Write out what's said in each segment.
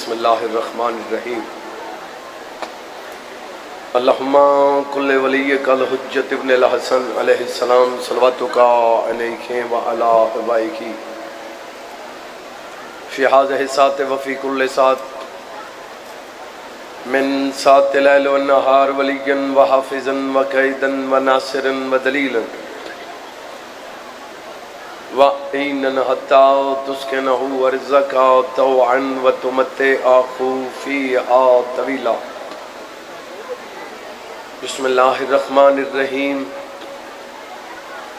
بسم اللہ الرحمن الرحیم اللہم کل ولیک الحجت ابن الحسن علیہ السلام صلواتک علیہ وعلی آبائک فی هذه الساعة وفی کل ساعة من ساعة اللیل والنہار ولیا وحافظا وقیدا وناصرا ودلیلا وَإِنَّ حَتَّى تُسْكِنَهُ وَرِزَّكَ طَوْعًا وَتُمَتِّعَهُ فِيهَا طَوِيلًا بسم اللہ الرحمن الرحیم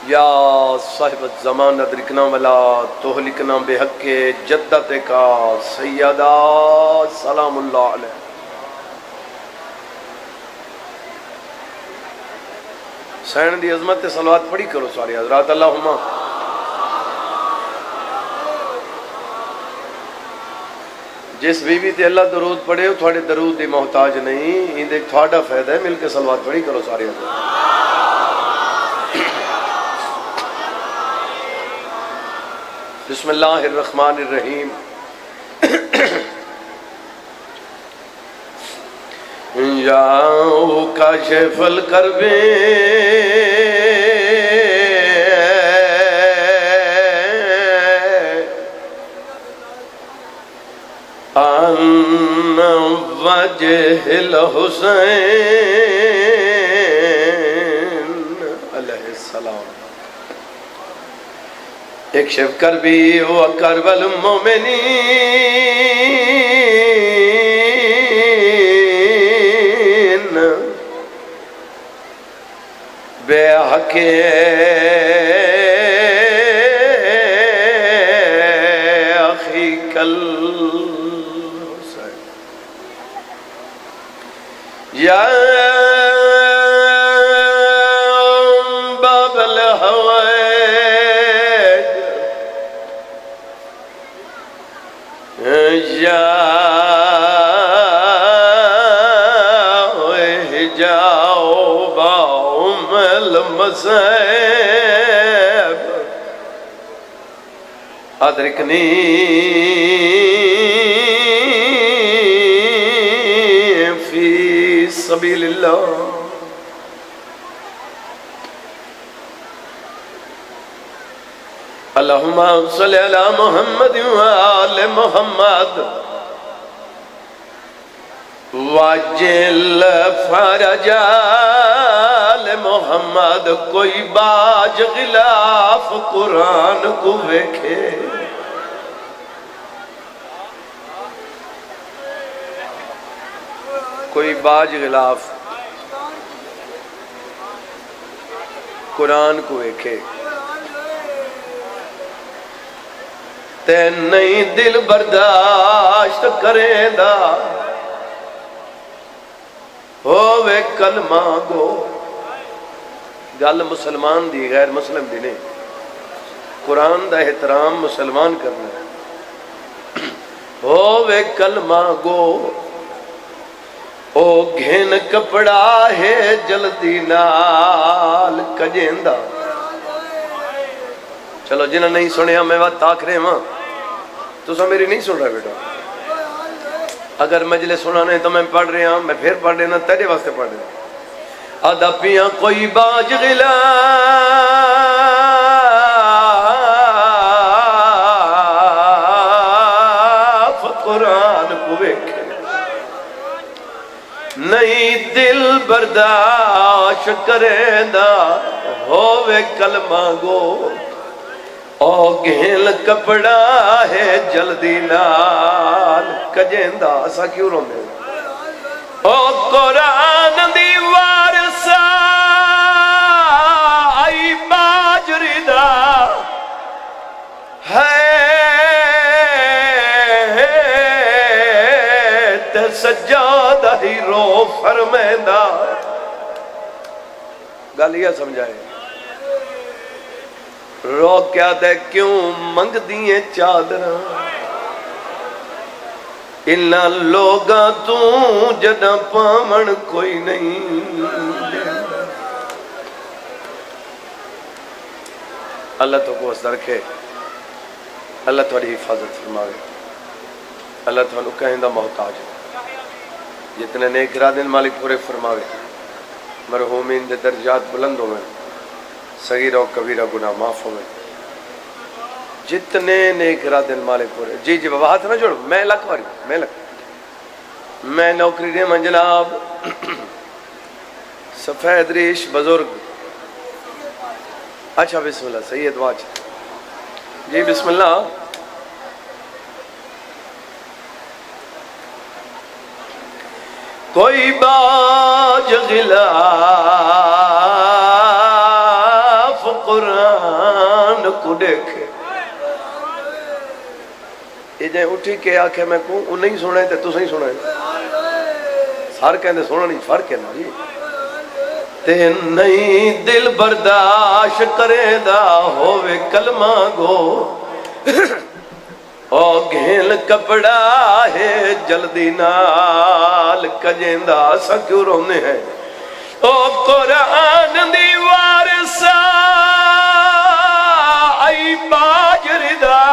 یا صاحب الزمان ادرکنا ولا تہلکنا بحق جدتک سیدہ سلام اللہ علیہ سین دی عظمت صلوات پڑھی کرو سارے حضرات اللہم جس بیوی تے اللہ درود پڑھے ہو تھوڑے درود دی محتاج نہیں ان ایک تھوڑا فائدہ ہے مل کے صلوات پڑھی کرو سارے حضرات بسم اللہ الرحمن الرحیم یا کاشف الکرب عن وجہ الحسین علیہ السلام اکشف کربی و کرب المومنین بے حق اخیک یا باب الحوائج یا جاؤ باؤم المصائب ادرکنی سبیل اللہ اللہم صلی علی محمد وآل محمد واجل فرج آل محمد کوئی باج غلاف قرآن کو ویکھے کوئی باج غلاف قرآن کو ایکھے تے نہیں دل برداشت کریں دا ہووے کلمہ گو گل مسلمان دی غیر مسلم دی نہیں قرآن دا احترام مسلمان کرنا ہووے کلمہ گو او گھن کپڑا ہے جلدی نال کجیندہ چلو جنہاں نہیں سنیا میں بات تاک رہے ماں تو سا میری نہیں سن رہا بیٹا اگر مجلے سنا نہیں تو میں پڑھ رہے ہاں میں پھر پڑھ لینا تیرے واسطے پڑھ رہے ادبیاں کوئی باج غلاف قرآن کو ویکھے نہیں دل برداشت کریں دا ہووے کلمہ گو او گھیل کپڑا ہے جلدی نال کجیندہ اسا کیوں رو میں او قرآن دیوار سا آئی باجری دا ہے تے سجادہ ہی رو فرمیندہ گالیہ سمجھائے رو کیا دے کیوں منگ دیئے چادرہ انہا لوگاں تو جدہ پامن کوئی نہیں اللہ تو کو اس درکھے اللہ تمہاری حفاظت فرمائے اللہ تعالیٰ کہیں دا محتاج ہے. جتنے نیک ارادے مالک پورے فرماوے، مرحومین دے درجات بلند ہوئے، صغیرہ و کبیرہ گناہ معاف ہوئے. جتنے نیک ارادے مالک پورے. جی جی بابا ہاتھ نہ جوڑ، میں لکھ واری میں نوکری دے من جناب سفید ریش بزرگ. اچھا بسم اللہ سید واج. جی بسم اللہ. کوئی باج غلاف قرآن کو دیکھے، یہ جائیں اٹھی کے آکھے میں کہوں وہ نہیں سنائے تے تو صحیح سنائے. سار کہندے سونا نہیں فرق ہے نا جی. تے نہیں دل برداشت کرے دا ہووے کلمہ گو، او گھیل کپڑا ہے جلدی نال کجیندہ سا کیوں رونے ہیں. او قرآن دی وارثا ای باج ردا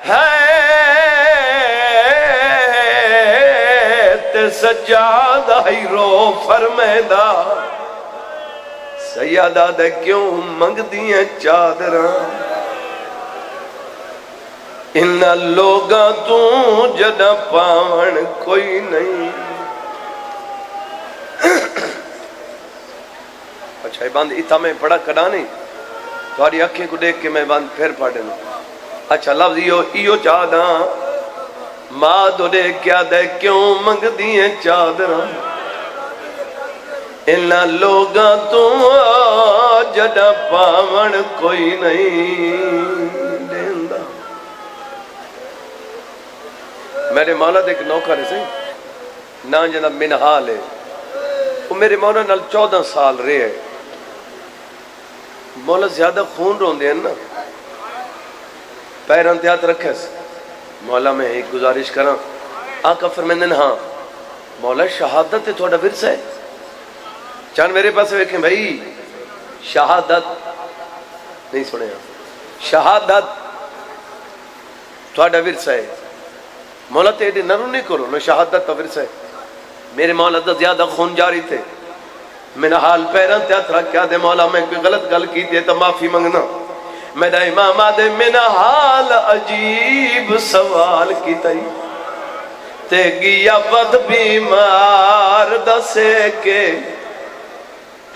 ہے تے سجادہ ہی رو فرمیدہ سیادہ دے کیوں منگ دیئے چادران. ان لوگاں تو جدہ پاون کوئی نہیں. اچھا یہ باندھ اتھا میں پڑھا کڑا نہیں، تمہاری اکھیں کو دیکھ کے میں باندھ پھر پڑھ دینا. اچھا لفظ ایو چادہ ماں دو دے کیا دے کیوں منگ دیئے چادران. ان لوگاں تو جدہ پاون کوئی نہیں. میرے مولا دے ایک نوکر ہے سی نا جناب منحال ہے، وہ میرے مولا نال 14 سال رہے ہے. مولا زیادہ خون رون دے نا پیر انتہات رکھے سے. مولا میں ایک گزارش کرا، آقا فرمیندن ہاں مولا شہادت ہے تھوڑا ورثہ ہے. چاند میرے پاس ویکھیں بھائی شہادت نہیں سنے ہیں، شہادت تھوڑا ورثہ ہے. مولا تیرے نرو نہیں کرو نہ شہادت تو ورثہ ہے. میرے مولا دا زیادہ خون جاری تھے. میں نے حال پیران تیات رکھ کیا دے مولا میں کوئی غلط گل کی دے تو معافی منگنا. میرا امام آدھے میں نے حال عجیب سوال کی تئی تے گیا ود بیمار دسے کے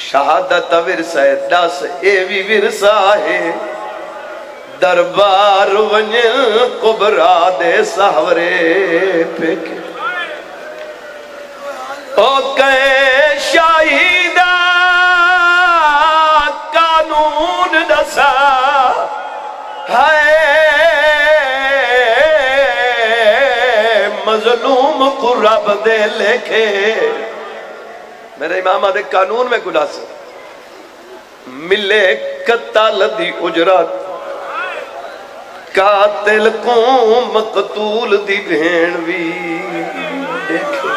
شہادت ورثہ ہے دس اے بھی ورثہ ہے. دربار ونجل کبرا دے سہورے پھکے او کہیں شاہیدہ قانون دسا ہے مظلوم کو رب دے لکھے. میرے امام آدھے قانون میں گناہ سے ملے قتل دی اجرت قاتل کو مقتول دی بہن بھی دیکھے.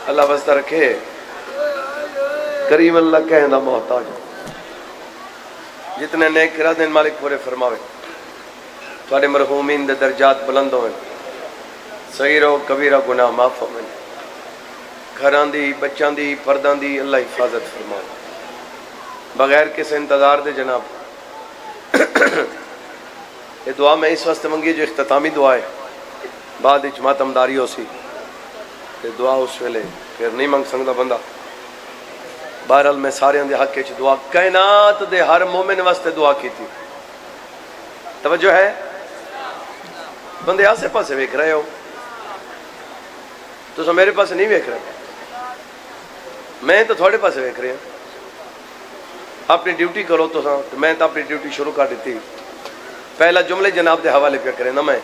اللہ واسطہ رکھے کریم اللہ کہنا محتاج. جتنے نیک ارادے مالک پورے فرماوے، تھوڑے مرحومین دے درجات بلند ہوئے، صغیرہ و کبیرہ گناہ معاف ہوئے، گھران دی بچان دی پردان دی اللہ حفاظت فرمائے بغیر کسی انتظار دے. جناب یہ دعا میں اس واسطے منگی جو اختتامی دعا ہے، بعد اجماعتم داری ہو سی یہ دعا اس ویلے پھر نہیں منگ سکتا بندہ. بہرحال میں سارے اندے حق کے دعا کائنات دے ہر مومن واسطے دعا کی تھی. توجہ ہے بندے آسے پاسے ویکھ رہے ہو تو سو میرے پاس نہیں ویکھ رہے، میں تو تھوڑے پاسے ویکھ رہے ہیں. اپنی ڈیوٹی کرو تو میں تو اپنی ڈیوٹی شروع کر دیتی. پہلا جملے جناب دے حوالے پہ کریں نا، میں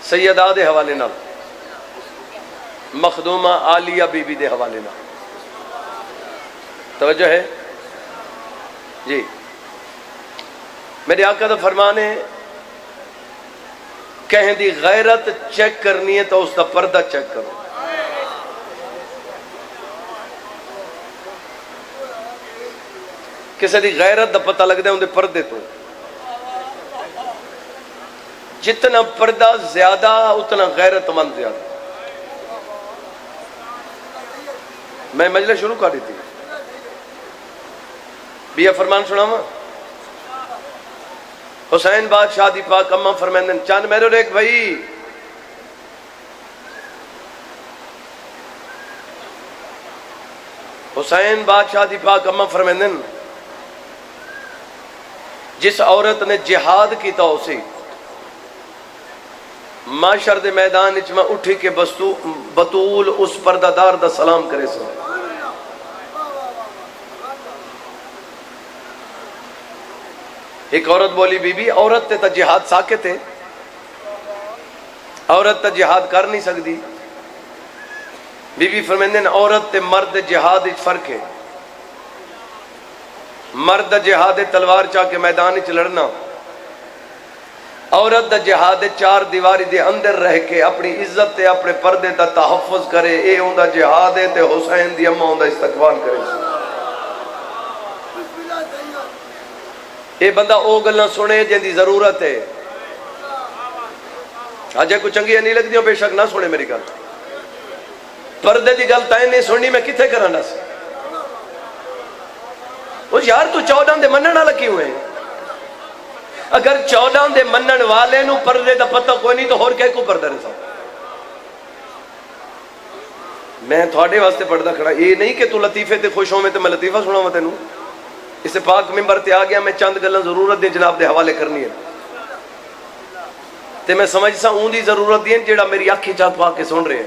سیدہ دے حوالے نال، مخدومہ عالیہ بی بی دے حوالے نال. توجہ ہے جی. میرے آقا دا فرمان ہے کہیں دی غیرت چیک کرنی ہے تو اس دا پردہ چیک کرو. کسی دی غیرت دا پتہ لگتا ہے اندے پردے تو. جتنا پردہ زیادہ اتنا غیرت مند زیادہ. میں مجلس شروع کر دیتی بیا فرمان سناواں. حسین بادشاہ دی پاک اماں فرمائندن چند میرے ایک بھائی حسین بادشاہ دی پاک اماں فرمائندن جس عورت نے جہاد کیتا اسی معاشر دے میدان اچ میں اٹھی کے بطول اس پردہ دار دا سلام کرے سو. ایک عورت بولی بی بی عورت تے تا جہاد ساکت ہے, عورت تا جہاد کر نہیں سکتی. بی بی فرمیندن عورت تے مرد جہاد اچ فرق ہے. مرد جہاد تلوار چاہ کے میدان اچ لڑنا, عورت دا جہاد چار دیواری دے اندر رہ کے اپنی عزت تے اپنے پردے دا تحفظ کرے. اے ہوں دا جہاد ہے تے حسین دی اماں ہوں دا استقبال کرے. اے بندہ او گلنا سنے جن دی ضرورت ہے. آجے کوئی چنگی نہیں لگ دیوں بے شک نہ سنے میری گل. پردے دی گل تائیں نہیں سننی میں کتھے کرانا سی. وہ یار تو 14 دے منن والا کیوں ہے؟ اگر 14 دے منن والے نو پردے دا پتہ کوئی نہیں تو اور کہے کو پردہ رسا. میں تھوڑے واسطے پردہ کھڑا یہ نہیں کہ تو لطیفے تے خوش ہوں میں تے میں لطیفہ سنا ہوں تینوں. اسے پاک ممبر تے آ گیا میں چند گلیں ضرورت دیں جناب دے حوالے کرنی ہے تے میں سمجھ سا اون دی ضرورت دیں جیڑا میری آنکھی چاہت پاک کے سن رہے ہیں.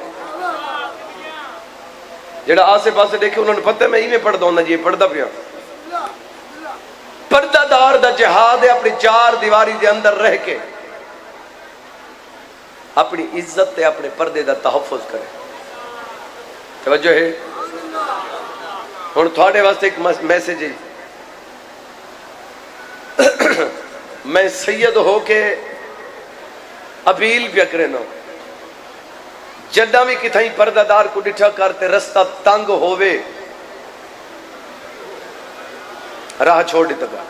جیڑا آسے پاسے دیکھے انہوں نے پتہ میں ہی میں پڑھ دوں نا جی پڑھ دا پیا. پردہ دار دا جہاد ہے اپنی چار دیواری دے اندر رہ کے اپنی عزت تے اپنے پردے دا تحفظ کرے. توجہ ہے ہن تھوڑے واسطے ایک میسج ہے. میں سید ہو کے اپیل پیا کرنا جدہ بھی کتھائیں پردہ دار کو ڈٹھا کرتے رستہ تنگ ہووے راہ چھوڑ دیتا گا.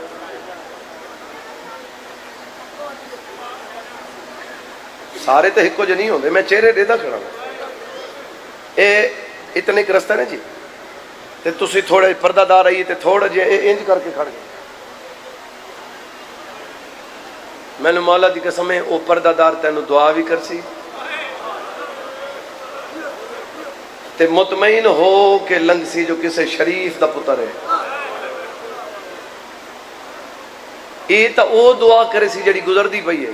سارے تو ہکو جو نہیں ہوندے میں چہرے دیتا کھڑا ہوں. اے اتنے ایک رستہ نہیں جی تے تسی تھوڑے پردہ دار آئیے تے تھوڑا جی انج کر کے کھڑ گئے. میں نے مولا دی قسم ہے او پردہ دار تینوں دعا بھی کر سی تے مطمئن ہو کہ لنگ سی جو کسے شریف دا پتر ہے. یہ تا او دعا کرے سی جڑی گزر دی پئی ہے.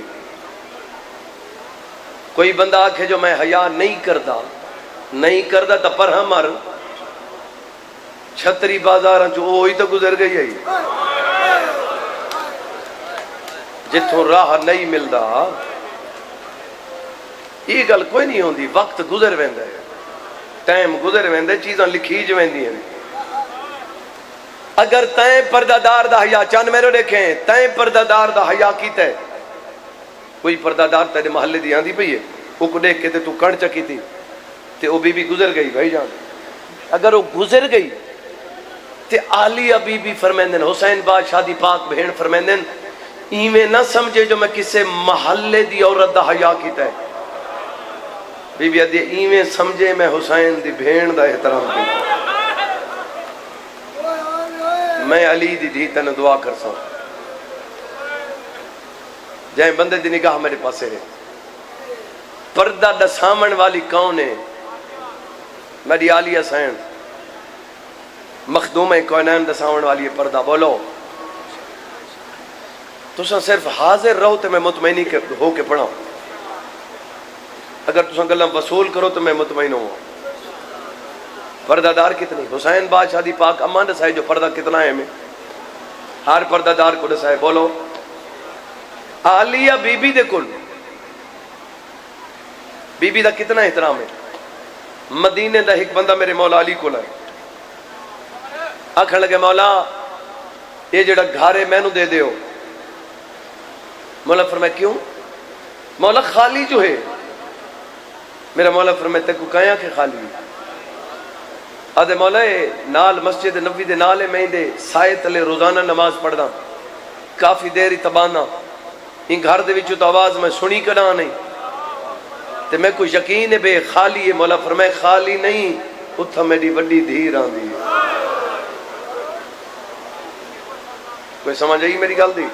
کوئی بندہ آکھے جو میں حیا نہیں کردا تا پر ہمار چھتری بازاراں چ اوہی تو گزر گئی ہے جتوں راہ نہیں ملدا. یہ گل کوئی نہیں ہوندی. وقت گزر ویندا ہے, ٹائم گزر ویندا ہے, چیزاں لکھی جو ویندیاں نے. اگر تائیں پردہ دار دا حیا چند میرے دیکھیں تائیں پردہ دار دا حیا کیتا ہے. کوئی پردہ دار تیرے محلے دی آندی پئی ہے وہ کو دیکھ کے تے تو کڑ چکی تھی تے وہ بی بی گزر گئی بھائی جان. اگر وہ گزر گئی تے عالیہ بی بی فرمیندن حسین بادشاہ دی پاک بہن فرمیندن ایویں نہ سمجھے جو میں کسے محلے دی عورت دا حیا کیتا ہے. بی بی ادھی ایویں سمجھے میں حسین دی بہن دا احترام کیتا. میں علی دی دھی تن دعا کر سا جائیں بندے دی نگاہ میرے پاسے ہے. پردہ دسامن والی کون ہے؟ میری عالیہ سین مخدوم کونین دسامن والی پردہ. بولو تساں صرف حاضر رہو تو میں مطمئنی ہو کے پڑھاؤں. اگر تساں گلاں وصول کرو تو میں مطمئن ہوں. پردہ دار کتنی؟ حسین بادشاہ دی پاک اماں دسائے جو پردہ کتنا ہے. میں ہر پردہ دار کو دسائے. بولو عالیہ بی بی دے کل بی بی دا کتنا احترام ہے. مدینے دا ایک بندہ میرے مولا علی کو لائے آکھن لگے مولا یہ جڑا گھارے میں نو دے دیو. مولا فرمائے کیوں؟ مولا خالی جو ہے. میرا مولا فرمائے تے کو کہاں کہ خالی ہے. آدھے مولا نال مسجد نبی دے نالے میں دے سائے تلے روزانہ نماز پڑھدا کافی دیر ہی تبانا ان گھر دے وچوں تو آواز میں سنی کنا نہیں تے میں کوئی یقین ہے بے خالی ہے مولا فرمائے خالی نہیں اتھا میری وڈی دھیر آندی ہے کوئی سمجھ آئی میری گل دی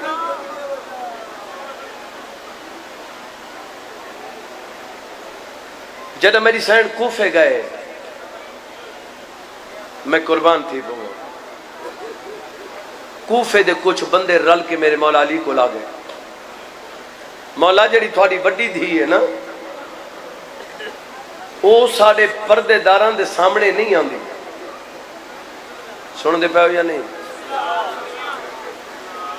جدہ میری سین کوفے گئے میں قربان تھی بہو کوفے دے کچھ بندے رل کے میرے مولا علی کو لا گئے مولا جڑی تھوڑی بڑی دھی ہے نا وہ ساڑے پردے داران دے سامنے نہیں آندی سن دے پہو یا نہیں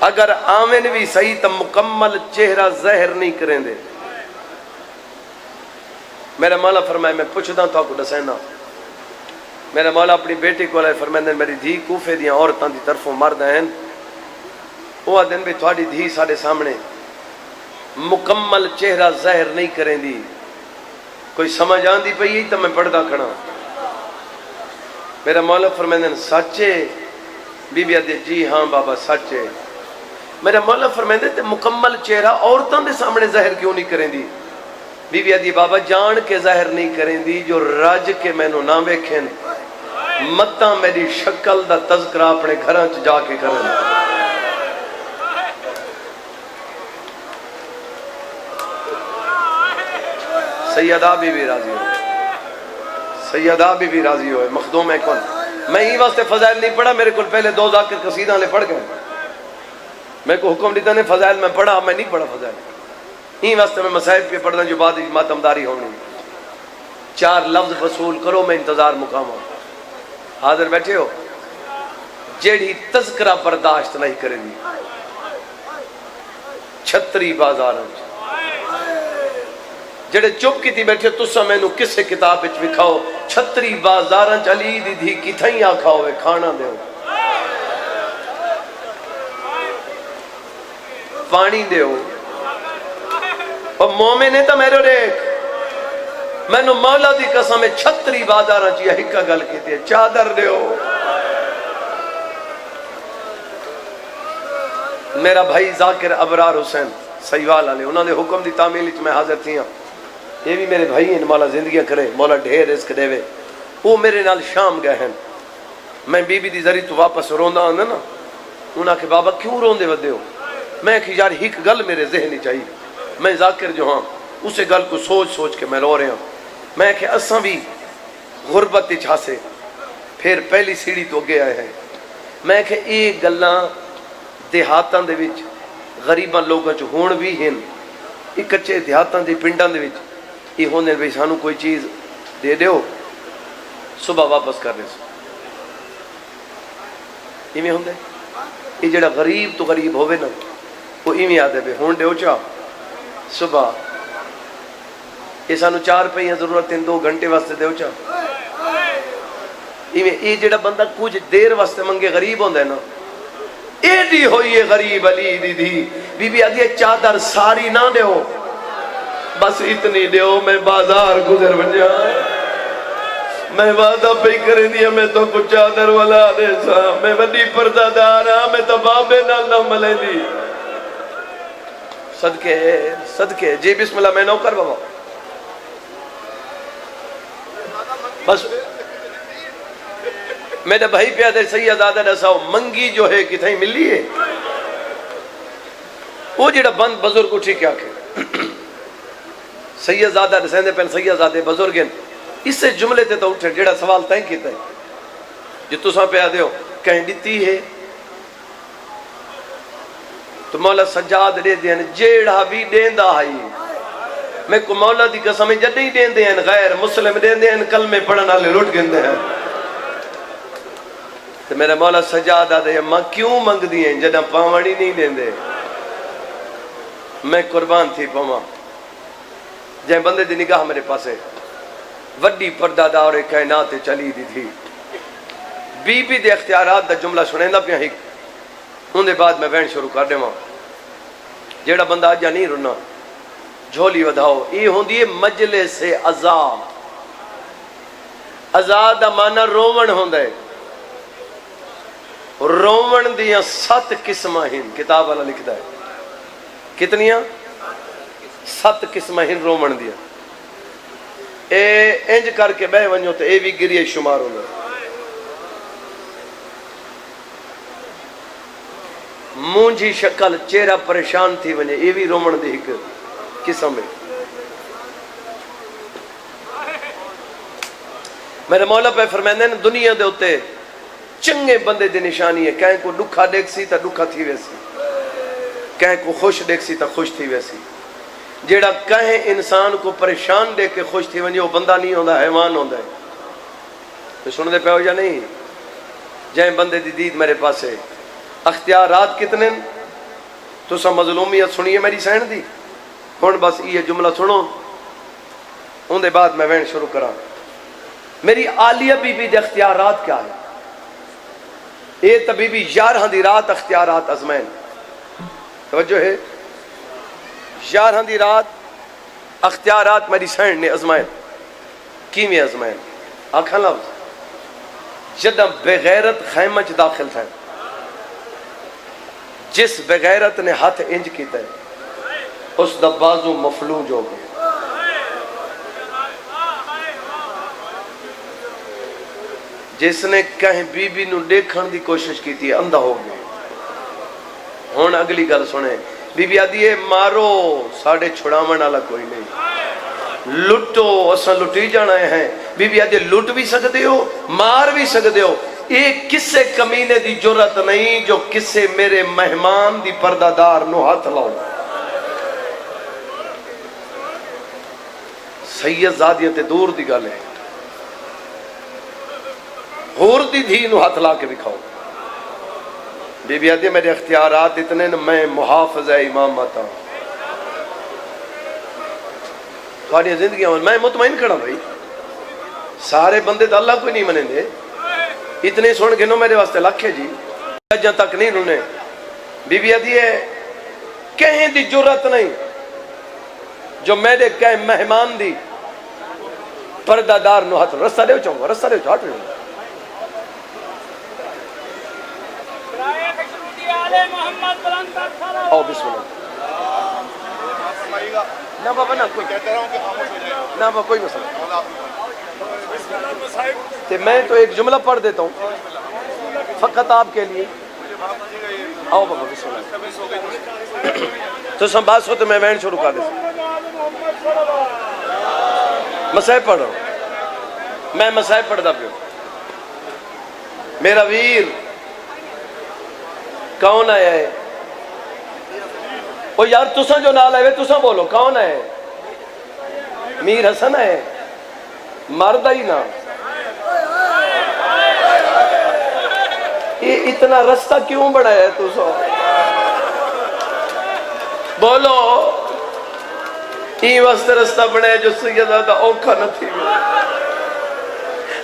اگر آمن بھی صحیح تو مکمل چہرہ ظاہر نہیں کریں دے میرا مولا فرمائے میں پوچھدا تو کو دسینا میرا مولا اپنی بیٹی کو لائے فرمائے میری دھی کوفے دیاں عورتاں دی طرفوں مرد ہیں وہ دن بھی تھوڑی دھی ساڑے سامنے مکمل چہرہ ظاہر نہیں کریں دی کوئی سمجھ آن دی پئی تو میں پڑھدا کھڑا میرا مولا فرمائے سچے بی بی آدھے جی ہاں بابا سچے میرا مولا فرمائے تے مکمل چہرہ عورتاں دے سامنے ظاہر کیوں نہیں کریں دی بی بی آدھی بابا جان کے ظاہر نہیں کریں دی جو رج کے میں نو نہ ویکھیں متاں میری شکل دا تذکرہ اپنے گھراں چ جا کے کریں سیدہ بی بی راضی ہوئے سیدہ بی بی راضی ہوئے مخدوم ہے کون میں ہی واسطے فضائل نہیں پڑھا میرے کل پہلے 2 ذاکر قصیدہ لے پڑھ گئے میں کو حکم دیتا نہیں فضائل میں پڑھا میں نہیں پڑھا فضائل ہی واسطے میں مسائب کے پڑھنا جو بعد ماتمداری ہونی 4 لفظ وصول کرو میں انتظار مقام ہوں حاضر بیٹھے ہو جیڑی تذکرہ برداشت نہیں کرے دی چھتری بازار جڑے چپ کی تھی بیٹھے تسا میں نو کسے کتاب وچ وکھاؤ چھتری بازاراں چلی دی دھی کتھائیں آکھا ہوئے کھانا دیو پانی دیو اور مومن ہے تا میرے دیکھ میں نو مولا دی قسم میں چھتری بازاراں چیا ہکا گل کیتی ہے چادر دیو میرا بھائی ذاکر ابرار حسین سیوال علیہ انہوں نے حکم دی تعمیل میں حاضر تھی ہوں یہ بھی میرے بھائی ہیں مولا زندگیاں کرے مولا ڈھیر رزق دے وے وہ میرے نال شام گئے ہیں میں بی بی دی ذریعہ تو واپس روندا آندا نا انہاں کہ بابا کیوں روندے ودے ہو میں کہ یار ہک گل میرے ذہنی چاہیے میں ذاکر جو ہاں اسے گل کو سوچ سوچ کے میں رو رہا ہوں میں کہ اساں بھی غربت چھاسے پھر پہلی سیڑھی تو اگے آئے ہیں میں کہ یہ گلاں دیہاتاں دے وچ غریباں لوگاں چ ہون بھی ہیں یہ کچے دیہاتاں دے پنڈاں دے وچ یہ ہونے بھی سانو کوئی چیز دے دیو صبح واپس کرنے سے ایویں ہوندے یہ جڑا غریب تو غریب ہوئے نا وہ ایویں آدھے بے ہون دیو چاہ صبح یہ سانو 4 پہیاں ضرورت ہیں 2 گھنٹے واسطے دیو چاہ یہ جڑا بندہ کچھ دیر واسطے منگے غریب ہوندے نا ایڈی ہوئی ہے غریب علی دی دی بی بی آدھی چادر ساری نہ دیو بس اتنی دیو میں بازار گزر بنجا میں وعدہ پہ کریں دیا میں تو کچھ چادر والا دے سا میں وڈی پردہ دارا میں تو بابے نال نہ ملے دی صدقے جی بسم اللہ میں نوکر بابا بس میرے بھائی پیادے سیدادہ رساؤ منگی جو ہے کتھائی ملی ہے وہ جڑا بند بزرگ اٹھی کیا کہ سیدادہ رسیندے پہن سیدادے بزرگ ہیں اس سے جملے تے تو اٹھے جڑا سوال تائیں کیتا ہے جو تساں پیادے ہو کہیں دیتی ہے تو مولا سجاد دے دیں جیڑا بھی دیندہ آئی میں کو مولا دی قسم جڑی دیندے ہیں غیر مسلم دیندے ہیں کلمے پڑھنا لے لٹ گندے ہیں تو میرا مولا سجاد دے ماں کیوں منگ دی ہیں جڑا پاوڑی نہیں دیندے میں قربان تھی پاواں جائیں بندے دی نگاہ میرے پاسے وڈی پردہ دار کائنات چلی دی تھی بی بی دے اختیارات دا جملہ سنیں دا پیا ہی ان دے بعد میں وین شروع کر دے ماں جیڑا بندہ آجا نہیں رنا جھولی ودھاؤ یہ ہوں دیئے مجلس عزا آزاد دا مانا رومن ہوندا ہے. رومن دیاں 7 قسماں ہیں. کتاب والا لکھدا ہے کتنیاں 7 قسماں ہیں رومن دیاں. اے انج کر کے بہ ونجو تے اے بھی گریے شمار ہوندا. مونجھی شکل چہرہ پریشان تھی ونجے اے بھی رومن دی ایک قسم ہے. میرے مولا پہ فرمائندے ہیں دنیا دے ہوتے چنگے بندے دی نشانی ہے. کہیں کو دکھا دیکھ سی تا دکھا تھی ویسی, کہیں کو خوش دیکھ سی تا خوش تھی ویسی. جیڑا کہیں انسان کو پریشان دیکھ کے خوش تھی ونجے وہ بندہ نہیں ہوندا, حیوان ہوندا ہے. تو سن دے پہ ہو یا نہیں؟ جائیں بندے دی دید میرے پاس ہے. اختیارات کتنے تو سا مظلومیت سنیے میری سین دی. ہن بس یہ جملہ سنو ان دے بعد میں وین شروع کراں. میری عالیہ بی بی دے اختیارات کیا ہے؟ اے طبیبی 11 دی رات اختیارات ازمین. توجہ ہے 11 دی رات اختیارات میری سین نے ازمائن. کیویں ازمائن؟ آکھاں لفظ جدہ بغیرت خیمہ چ داخل تھا, جس بغیرت نے ہاتھ انج کیتا ہے اس دا بازو مفلوج ہو گیا. جس نے کہیں بی بی نو دیکھن دی کوشش کی تھی اندھا ہو گیا. ہن اگلی گل سنے. بی بی آدھی ہے مارو ساڑھے چھڑاون والا کوئی نہیں, لٹو اساں لٹی جانا ہیں. بی بی آدھی لٹ بھی سکتے ہو مار بھی سکتے ہو. ایک کسے کمینے دی جرت نہیں جو کسے میرے مہمان دی پردہ دار نو ہاتھ لاؤ. سید زادیاں تے دور دی گل ہے, غور دی دھی نو ہاتھ لا کے دکھاؤ. بی بی آدھی میرے اختیارات اتنے میں محافظ امامت ہوں. تھوڑی زندگیاں میں مطمئن کھڑا بھائی, سارے بندے تو اللہ کوئی نہیں منیں دے. اتنے سن کے نو میرے واسطے لکھے جی جہاں تک نہیں رونے. بی بی آدھی ہے کہیں دی جرت نہیں جو میرے کہیں مہمان دی پردہ دار نو ہاتھ. رستہ دے چاہوں گا, رستہ دے چاہوں ہاتھ لوں. آؤ بسم اللہ. نہ بابا نہ کوئی نہ بابا کوئی مسئلہ. میں تو ایک جملہ پڑھ دیتا ہوں فقط آپ کے لیے. آؤ بابا بسم اللہ. تو سب بات سو تو میں وین شروع کر دیتا. مسائب پڑھ رہا ہوں, میں مسائب پڑھ دا پہ ہوں. میرا ویر کون آیا ہے؟ او یار تساں جو نال آئے تساں بولو کون ہے؟ میر حسن ہے, مرد ہی نا. یہ اتنا رستہ کیوں بڑھایا ہے تساں؟ بولو یہ واسطے رستہ بڑھایا جو سیدہ دا اوکھا نہ تھی.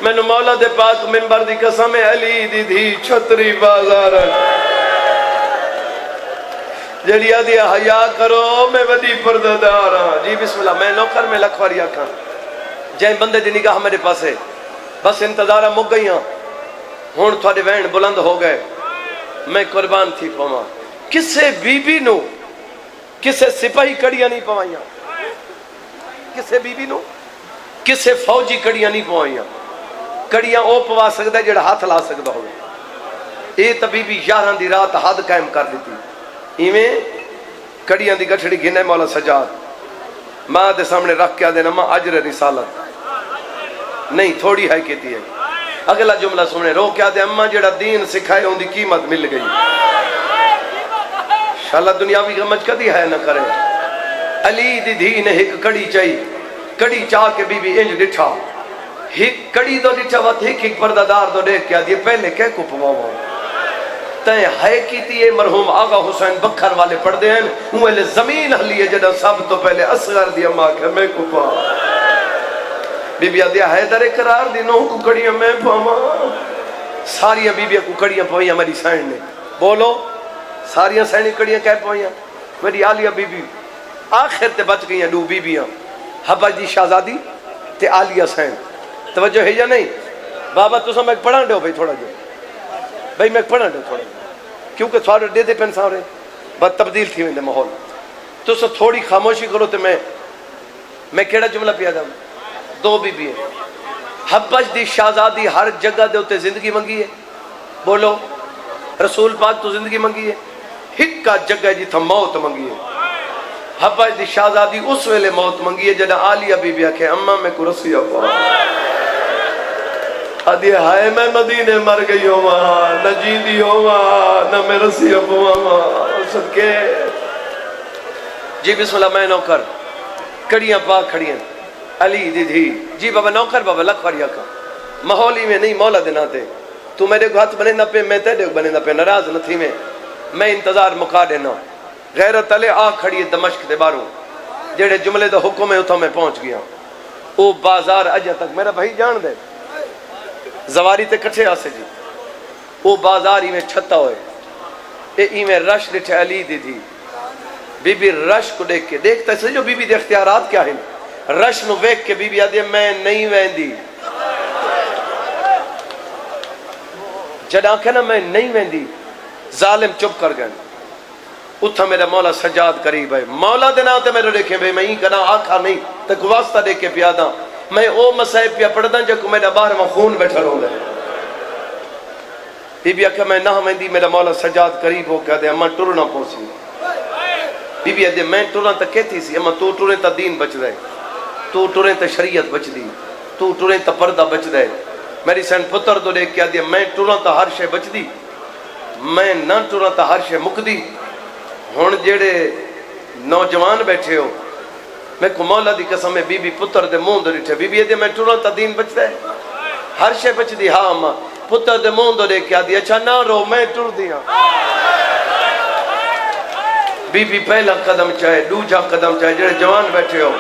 میں نے مولا دے پاک منبر دی قسم علی دی دھی چھتری بازار جڑی آدھی حیا کرو میں ودی پردہ دار ہاں. جی بسم اللہ. میں نوکر میں لکھواری آکھاں جائیں بندے دی نگاہ میرے پاس ہے. بس انتظارہ مک گئی ہاں. ہون تھوڑے وین بلند ہو گئے. میں قربان تھی پواں. کسے بی بی نو کسے سپاہی کڑیاں نہیں پوائیاں, کسے بی بی نو کسے فوجی کڑیاں نہیں پوائیاں. کڑیاں او پوا سکتا ہے جڑا ہاتھ لا سکتا ہوئے. اے طبیبی 11 دی رات حد قائم کر دیتی. ایویں کڑیاں دی گٹھڑی گھنے مولا سجاد ماں دے سامنے رکھ کے آدھے نما اجر رسالت نہیں تھوڑی ہے کہتی ہے. اگلا جملہ سنے رو کے آدھے اماں جڑا دین سکھائے ان دی قیمت مل گئی. شاءاللہ دنیاوی غمج کدی ہے نہ کرے. علی دی دھی نے ایک کڑی چاہی, کڑی چاہ کے بی بی انج ڈٹھا. ایک کڑی دو ڈٹھا وقت ایک پردہ دار دو دیکھ کے آدھی پہلے کہہ کو پواؤں تائیں ہے کیتی ہے. مرحوم آغا حسین بکھر والے پڑھ دے ہیں اوہلے زمین ہلی ہے جڑا سب تو پہلے اصغر دی اماں کہ میں کو پا. بی بی آدھیا حیدر قرار دی نو کو کڑیاں میں پاواں. ساریاں بی بی کو کڑیاں پوائیاں میری سائن نے. بولو ساریاں سائنی کڑیاں کہہ پوائیاں. میری عالیہ بی بی آخر تے بچ گئیاں دو بی بیاں, حبہ دی شہزادی تے عالیہ سائن. توجہ ہے یا نہیں؟ بابا تسا میں پڑھا دو بھائی تھوڑا جو بھائی میں پڑھا دو تھوڑا کیونکہ تھوڑا دے دے پین سارے بات تبدیل تھی ویندے ماحول تسا تھوڑی خاموشی کرو تو میں کیڑا جملہ پیا دا دو بی بی ہے حبش دی شہزادی ہر جگہ دے ہوتے زندگی منگی ہے بولو رسول پاک تو زندگی منگی ہے ہک کا جگہ جی تھا موت منگی ہے حبش دی شہزادی اس ویلے موت منگی ہے جنہ آلیہ بی بی آکھے اممہ میں کو رسی افوا ادھی ہائے میں مدینے مر گئی ہوا نہ جیندی ہوا نہ میں رسی افوا صدقے جی بسم اللہ میں نوکر کڑیاں پاک کھڑیاں علی دی دھی جی بابا نوکر بابا لکھ واریا کا ماحولی میں نہیں مولا دینا تے تو میرے کو ہاتھ بنے نہ پہ میں تیرے کو بنے نہ پہ ناراض نہ تھی میں انتظار مکا دینا غیرت تلے آ کھڑی ہے دمشق دے باروں جیڑے جملے دا حکم ہے اتھا میں پہنچ گیا او بازار اجا تک میرا بھائی جان دے زواری تے کٹھے آسے جی او بازار ہی میں چھتا ہوئے اے میں رش لٹھے علی دی تھی بی بی رش کو دیکھ کے دیکھتا ہے جو بی بی دے اختیارات کیا ہیں رش نو ویک کے بی بی آدھی میں نہیں ویندی جڑا کہ نا میں نہیں ویندی ظالم چپ کر گئے اتھا میرا مولا سجاد قریب ہے مولا دینا تے میرے دیکھیں بھئی میں ہی کنا آکھا نہیں تک واسطہ دیکھ کے پیادا میں او مسائب پیا پڑھدا جو میرا باہر میں خون بیٹھا رو گئے بی بی آکھا میں نہ ویندی میرا مولا سجاد قریب ہو کہ دے اما ٹرنا پوسی بی بی آدھے میں ٹرنا تا کہتی سی اما تو ٹرے تا دین بچ دے تو ٹرے تا شریعت بچ دی تو ٹرے تا پردہ بچ دے میری سین پتر تو دیکھ کے آدھے میں ٹرنا تا ہر شے بچ دی میں نہ ٹرنا تا ہر شے مک دی ہون جیڑے نوجوان بیٹھے ہو میں کو مولا دی قسم ہے بی بی پتر دے مون دو ڈٹھے بی بی آدھے میں ٹرنا تا دین بچ دے ہر شے بچ دی ہاں اما پتر دے مون دو دیکھ کے آدھے اچھا نہ رو میں ٹر دیا بی بی پہلا قدم چاہے دوجا قدم چاہے جڑے جوان بیٹھے ہو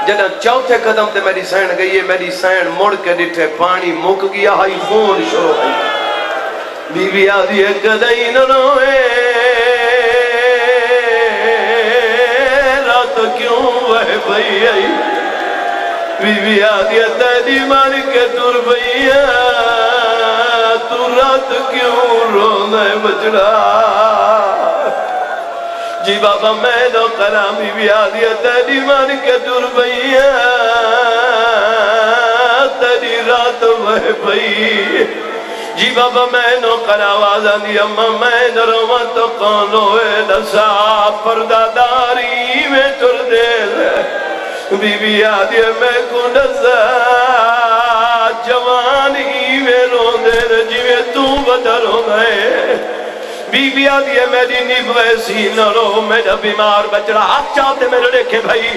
جنہ چوتھے قدم تے میری سین گئی ہے میری سین مڑ کے ڈٹھے پانی مک گیا ہائی خون شروع ہے بی بی آدھی ہے کدائی نہ روئے رات کیوں وہ بھئی آئی بی بی آدھی ہے تیری مار کے تر بھئیا تو رات کیوں رونے بچڑا جی بابا میں نو کرامی بھی آدھی ہے تیری مان کے در بھئیا تیری رات وہ بھئی جی بابا میں نو کراواز آدھی اما میں نروا تو کون ہوئے نسا پرداداری میں تر دے بی بی آدھی ہے میں کو نسا جوانی میں رو دے جی میں تو بدر ہو گئے بی بی آدھی ہے میری نیب ویسی نہ رو میرا بیمار بچڑا آپ چاہتے میرے دیکھے بھائی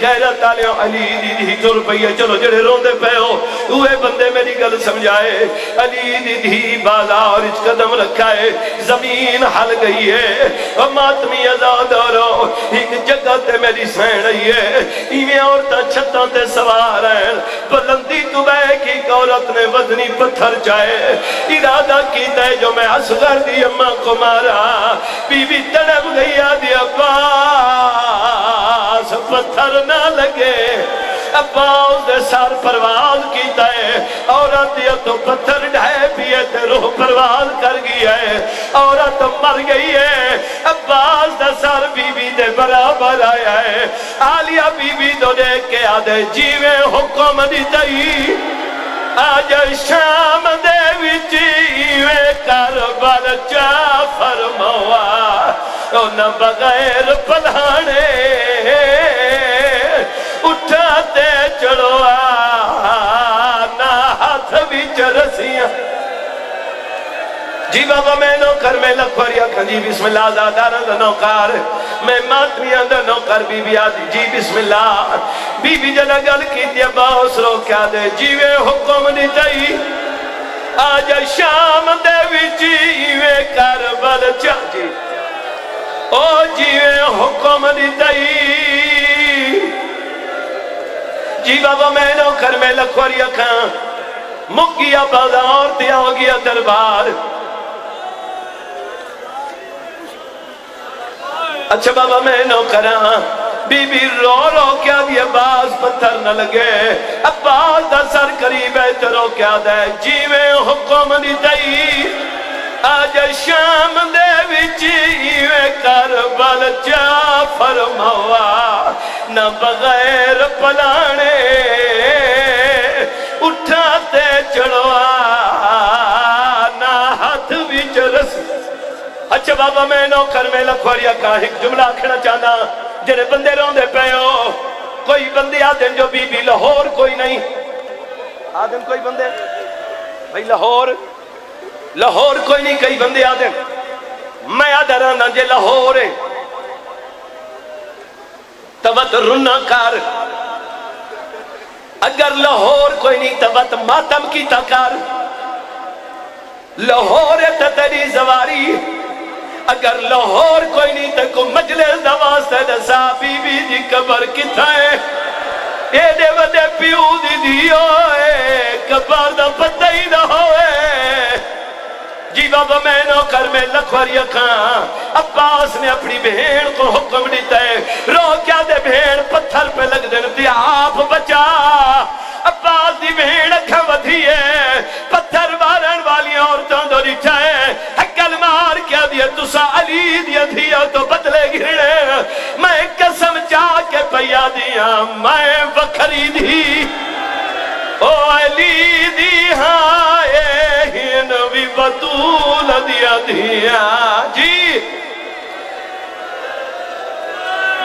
غیرت آلے علی دی دی تر پئی ہے چلو جڑے رو دے پہ ہو اوے بندے میری گل سمجھائے علی دی دی بازار اچ قدم رکھا ہے زمین ہل گئی ہے اور ماتمی آزاد ہو ایک جگہ تے میری سین رہی ہے ایویں عورتاں چھتاں تے سوار ہیں بلندی تو بے کی عورت نے وزنی پتھر چاہے ارادہ کیتا ہے جو میں اصغر دی اماں کو مارا بی بی تڑپ گئی آدھی عباس پتھر نہ لگے عباس دے سار پرواز کیتا ہے عورت یہ تو پتھر ڈھائے پیے تے روح پرواز کر گیا ہے عورت مر گئی ہے عباس دے سار بی بی دے برابر آیا ہے آلیہ بی بی دو دیکھ کے آدھے جیوے حکم دی تئی آج شام دے وچیوے کربل چا فرموا او نہ بغیر پدھانے اٹھاتے چڑھوا نہ ہاتھ وچ رسیاں جی بابا میں نوکر میں لکھوریا کھنجی بسم اللہ زادارہ دا نوکار میں ماتمیاں دا نوکر بی بی آدھی جی بسم اللہ بی بی جنہ گل کی دیا باؤس رو کیا دے جیوے حکم نہیں تئی آج شام دے وچیوے کربل چاچی او جیوے حکم نہیں تئی جی بابا میں نوکر میں لکھوریا کھان مک گیا بازار دیا ہو گیا دربار اچھا بابا میں نو کراں بی بی رو رو کیا دی عباس پتھر نہ لگے عباس دا سر قریب ہے چرو کیا دے جیویں حکم دی دئی آج شام دے وچی ایویں کربل چا فرماوا نہ بغیر پلانے اٹھاتے چڑھوا نہ ہاتھ وچ رسی۔ اچھا بابا میں نوکر میں لکھوڑیا کا ایک جملہ آکھنا چاہنا جنہیں بندے روندے پہ ہو کوئی بندے آدم جو بی بی لاہور کوئی نہیں آدم کوئی بندے بھئی لاہور کوئی نہیں کئی بندے آدم میں آدھرانا جے لاہور ہے تبت رنہ کار اگر لاہور کوئی نہیں تبت ماتم کی تکار لاہور ہے تتری زواری اگر لاہور کوئی نہیں تو کو مجلس دواستے دسا بی بی دی قبر کتھا ہے ایڈے وڈے پیو دی دیو ہے قبر دا پتہ ہی نہ ہوئے جی بابا میں نوکر میں لکھوری کھاں عباس نے اپنی بہن کو حکم دیتا ہے رو کیا دے بہن پتھر پہ لگ دے تی آپ بچا عباس دی بہن اکھا ودھی ہے پتھر مارن والی عورتوں دو ریچھا ہے حکل مار کیا دیا تسا علی دیا دیا تو بدلے گرنے میں قسم چاہ کے پیا دیا میں وکھری دی او علی دی ہائے ہنوی بطول دیا دیا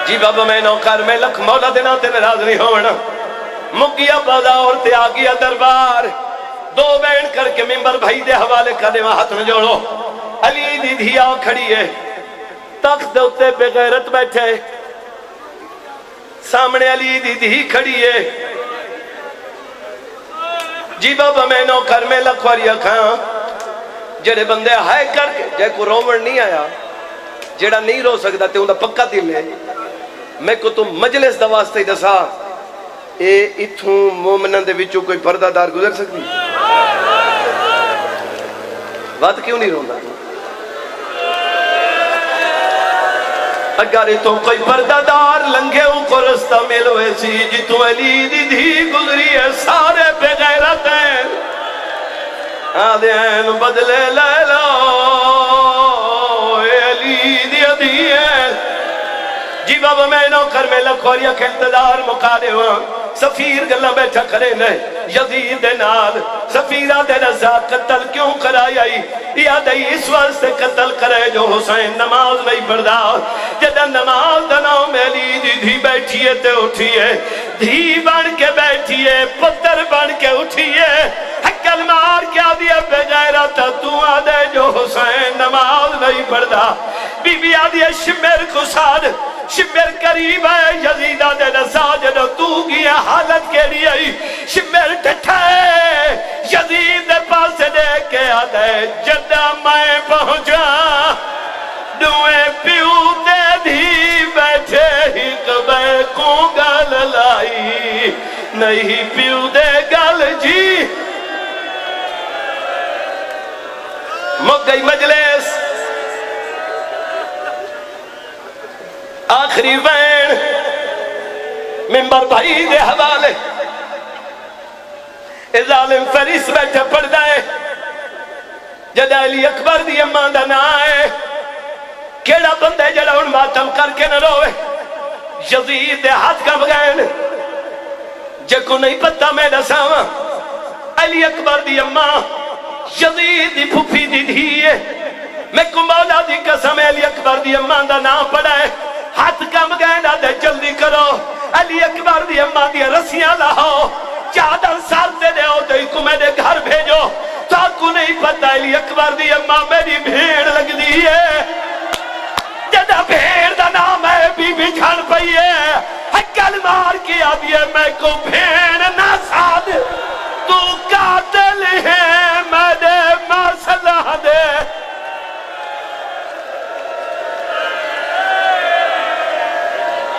جی بابا میں نوکر میں لکھ مولا دینا تے ناراض نہیں ہونا مکیا بازا اور تے آگیا دربار دو بین کر کے ممبر بھائی دے حوالے کرنے وہاں ہاتھ میں جوڑو علی دی دھیا کھڑی ہے تخت دوتے بے غیرت بیٹھے سامنے علی دی دھی کھڑی ہے جی بابا میں نوکر میں لکھواری کھاں جڑے بندے ہائے کر کے جے کو رومن نہیں آیا جڑا نہیں رو سکتا تے انہا پکا دل ہے میں کو تم مجلس دواستے دسا اے اتھوں مومنان دے وچوں کوئی پردہ دار گزر سکتی بات کیوں نہیں روندا اگر تو کوئی پردہ دار لنگے ان کو رستہ ملوے سی جی تو علی دی دھی گزری ہے سارے بے غیرت ہیں آدھین بدلے لے لو اے علی دی دھی ہے جی بابا میں نوکر میں لکھوریا کے انتظار مقالے ہوں سفیر گلہ بیٹھا کرے نہیں یزید دے نال سفیرہ دے رضا قتل کیوں کرائی آئی یاد آئی اس وقت سے قتل کرے جو حسین نماز نہیں پڑھا جدہ نماز دناؤں میں علی دی دھی بیٹھیے تے اٹھیے دھی بن کے بیٹھیے پتر بن کے اٹھیے حکل مار کیا دیا بے غیرت تو آدھے جو حسین نماز نہیں پڑھا بی بی آدھے شمر کو ساتھ شمر قریب ہے یزیدہ دے نساجد تو گیا حالت کے لیے شمر ٹھٹھا ہے یزید دے پاس دے کے آدھے جدہ میں پہنچا دوئے پیو دے دھی بیٹھے ہی کبے کو گل لائی نہیں پیو دے گل جی مک گئی مجلس آخری وین ممبر بھائی دے حوالے اے ظالم فریس بیٹھے پڑھ دائے جدہ علی اکبر دی اماں دا نا ہے کیڑا بندے جڑا ان ماتم کر کے نہ روئے یزید دے ہاتھ کا بغین جے کو نہیں پتہ میں نساواں علی اکبر دی اماں یزید دی پھوپھی دی دھیے میں کو مولا دی قسم علی اکبر دی اماں دا نا پڑھا ہے ہاتھ کم گئے دے جلدی کرو علی اکبر دی اماں دی رسیاں لاؤ چادر سار دے دے ہو تو کو میں دے گھر بھیجو تو کو نہیں پتہ علی اکبر دی اماں میری بھیڑ لگ دی ہے جدہ بھیڑ دا نام ہے بی بی کھڑ پئی ہے حکل مار کی آدھی ہے میں کو بھیڑ